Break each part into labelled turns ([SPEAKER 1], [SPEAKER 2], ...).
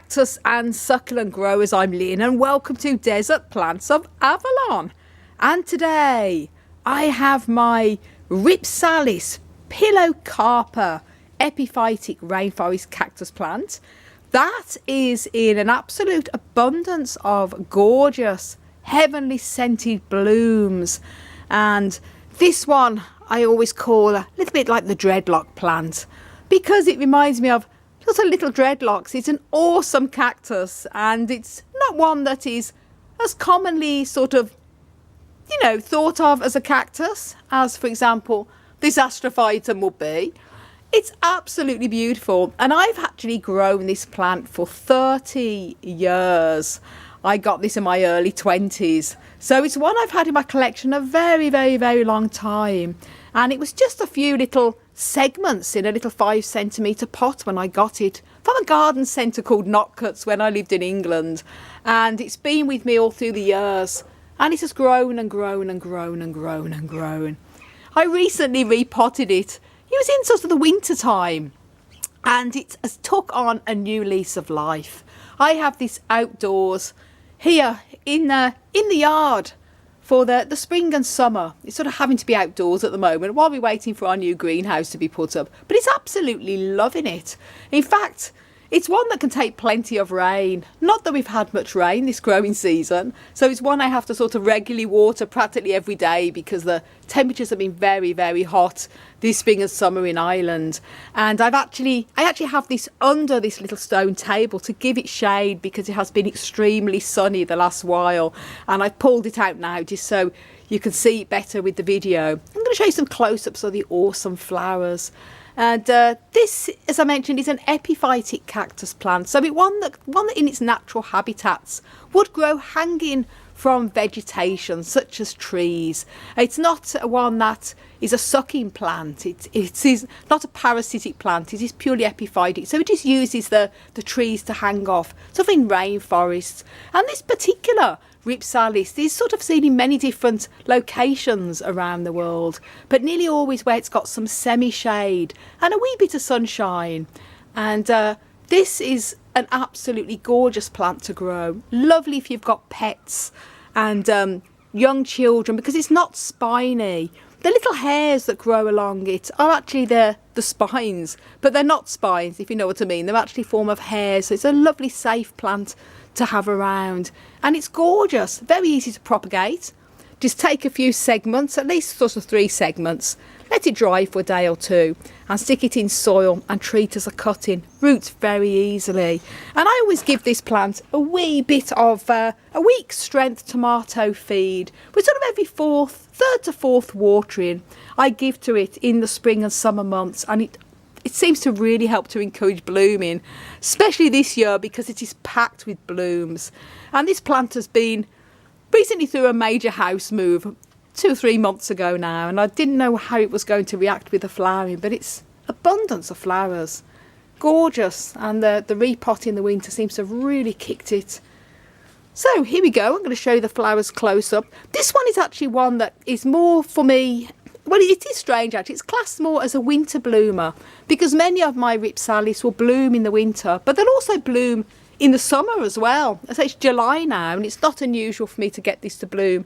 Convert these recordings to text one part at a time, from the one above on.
[SPEAKER 1] cactus and succulent growers, I'm Lynn and welcome to Desert Plants of Avalon. And today I have my Rhipsalis pilocarpa epiphytic rainforest cactus plant that is in an absolute abundance of gorgeous heavenly scented blooms. And this one I always call a little bit like the dreadlock plant because it reminds me of sort of little dreadlocks. It's an awesome cactus and it's not one that is as commonly sort of, thought of as a cactus as, for example, this astrophytum would be. It's absolutely beautiful and I've actually grown this plant for 30 years. I got this in my early 20s. So it's one I've had in my collection a very, very, very long time. And it was just a few little segments in a little 5 centimetre pot when I got it from a garden centre called Knockcuts when I lived in England. And it's been with me all through the years. And it has grown and grown and grown and grown and grown. I recently repotted it. It was in sort of the winter time. And it has took on a new lease of life. I have this outdoors here in the yard for the spring and summer. It's sort of having to be outdoors at the moment while we're waiting for our new greenhouse to be put up. But it's absolutely loving it. In fact, it's one that can take plenty of rain. Not that we've had much rain this growing season. So it's one I have to sort of regularly water practically every day because the temperatures have been very, very hot this spring and summer in Ireland. And I actually have this under this little stone table to give it shade because it has been extremely sunny the last while. And I've pulled it out now just so you can see it better with the video. I'm going to show you some close-ups of the awesome flowers. And this, as I mentioned, is an epiphytic cactus plant. So it's one that in its natural habitats would grow hanging from vegetation such as trees. It's not one that is a sucking plant. It is not a parasitic plant. It is purely epiphytic. So it just uses the trees to hang off, sort of in rainforests. And this particular Rhipsalis is sort of seen in many different locations around the world, but nearly always where it's got some semi-shade and a wee bit of sunshine. And this is an absolutely gorgeous plant to grow. Lovely if you've got pets and young children because it's not spiny. The little hairs that grow along it are actually the spines, but they're not spines, if you know what I mean. They're actually a form of hairs. So it's a lovely, safe plant to have around. And it's gorgeous, very easy to propagate. Just take a few segments, at least sort of 3 segments, let it dry for a day or two and stick it in soil and treat as a cutting. Roots very easily. And I always give this plant a wee bit of a week strength tomato feed with sort of every 3rd to 4th watering I give to it in the spring and summer months. And it seems to really help to encourage blooming, especially this year because it is packed with blooms. And this plant has been recently through a major house move 2 or 3 months ago now, and I didn't know how it was going to react with the flowering, but it's abundance of flowers. Gorgeous, and the repot in the winter seems to have really kicked it. So here we go, I'm going to show you the flowers close up. This one is actually one that is more for me, well, it is strange actually, it's classed more as a winter bloomer because many of my Rhipsalis will bloom in the winter, but they'll also bloom in the summer as well. As it's July now and it's not unusual for me to get this to bloom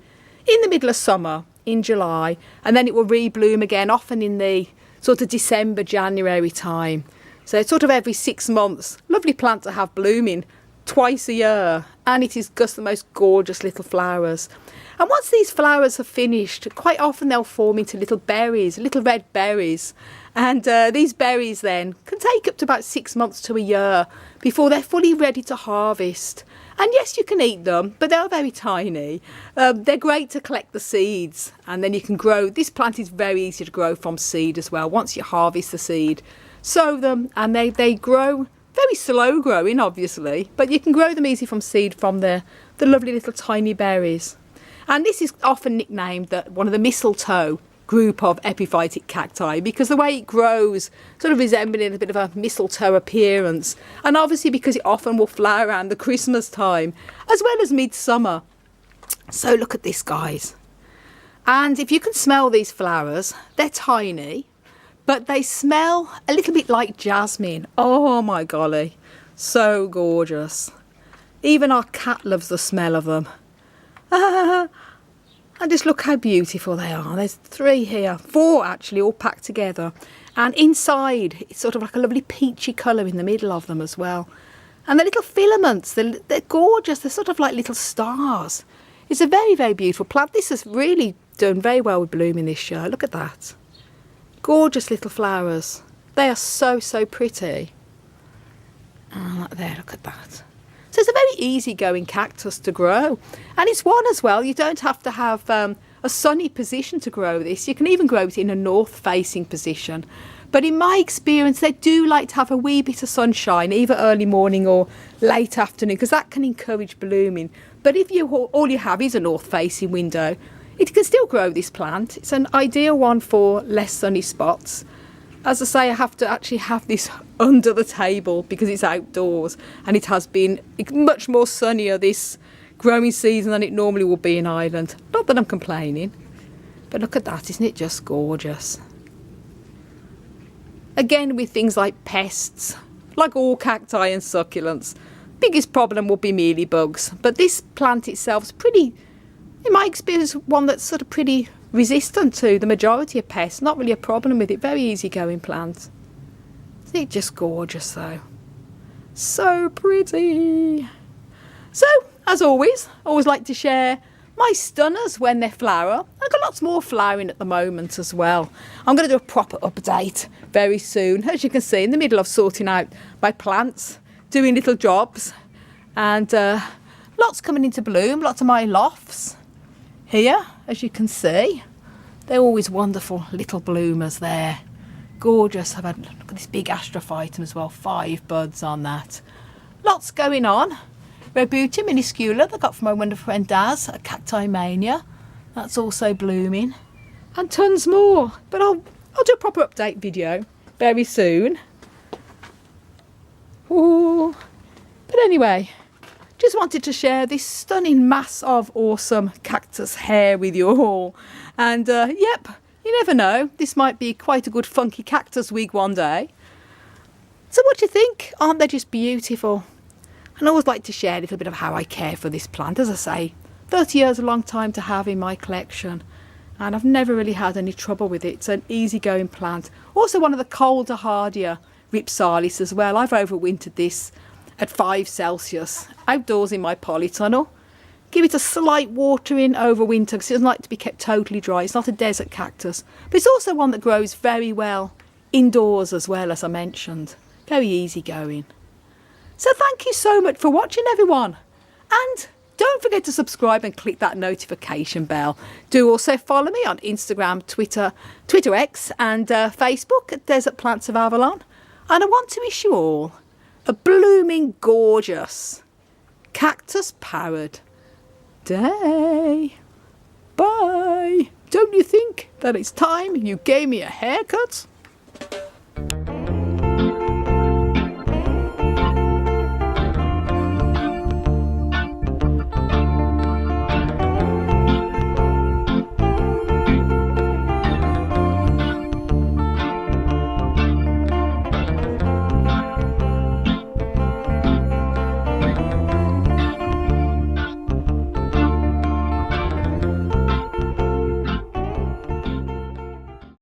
[SPEAKER 1] in the middle of summer in July, and then it will rebloom again often in the sort of December, January time. So it's sort of every 6 months. Lovely plant to have blooming twice a year, and it is just the most gorgeous little flowers. And once these flowers have finished, quite often they'll form into little berries, little red berries. And these berries then can take up to about 6 months to a year before they're fully ready to harvest. And yes, you can eat them, but they're very tiny. They're great to collect the seeds, and then you can grow. This plant is very easy to grow from seed as well. Once you harvest the seed, sow them, and they grow. Very slow growing, obviously, but you can grow them easy from seed from the lovely little tiny berries. And this is often nicknamed one of the mistletoe group of epiphytic cacti because the way it grows sort of resembling a bit of a mistletoe appearance, and obviously because it often will flower around the Christmas time as well as midsummer. So look at this, guys, and if you can smell these flowers, they're tiny but they smell a little bit like jasmine. Oh my golly, So gorgeous. Even our cat loves the smell of them. And just look how beautiful they are. There's 3 here, 4 actually, all packed together. And inside, it's sort of like a lovely peachy colour in the middle of them as well. And the little filaments, they're gorgeous. They're sort of like little stars. It's a very, very beautiful plant. This has really done very well with blooming this year. Look at that. Gorgeous little flowers. They are so, so pretty. Oh, there, look at that. So it's a very easy-going cactus to grow. And it's one as well, you don't have to have a sunny position to grow this. You can even grow it in a north-facing position. But in my experience, they do like to have a wee bit of sunshine, either early morning or late afternoon, because that can encourage blooming. But if all you have is a north-facing window, it can still grow this plant. It's an ideal one for less sunny spots. As I say, I have to actually have this under the table because it's outdoors, and it has been much more sunnier this growing season than it normally will be in Ireland. Not that I'm complaining, but look at that, isn't it just gorgeous? Again, with things like pests, like all cacti and succulents, biggest problem will be mealybugs, but this plant itself is pretty, in my experience, one that's sort of pretty resistant to the majority of pests. Not really a problem with it. Very easy-going plant. Isn't it just gorgeous though? So pretty. So, as always like to share my stunners when they flower. I've got lots more flowering at the moment as well. I'm going to do a proper update very soon. As you can see, in the middle of sorting out my plants, doing little jobs, and lots coming into bloom. Lots of my lofts here, as you can see. They're always wonderful little bloomers there. Gorgeous. I've had, look at this big astrophytum as well, 5 buds on that. Lots going on. Rebutia minuscula, I got from my wonderful friend Daz at Cacti Mania. That's also blooming. And tons more. But I'll do a proper update video very soon. Ooh. But anyway, just wanted to share this stunning mass of awesome cactus hair with you all. And yep, you never know, this might be quite a good funky cactus wig one day. So what do you think? Aren't they just beautiful? And I always like to share a little bit of how I care for this plant. As I say, 30 years is a long time to have in my collection, and I've never really had any trouble with it. It's an easygoing plant. Also one of the colder, hardier Rhipsalis as well. I've overwintered this at 5 Celsius outdoors in my polytunnel. Give it a slight watering over winter because it doesn't like to be kept totally dry. It's not a desert cactus, but it's also one that grows very well indoors as well, as I mentioned. Very easy going. So thank you so much for watching, everyone. And don't forget to subscribe and click that notification bell. Do also follow me on Instagram, Twitter X and Facebook at Desert Plants of Avalon. And I want to wish you all a blooming, gorgeous, cactus-powered day. Bye. Don't you think that it's time you gave me a haircut?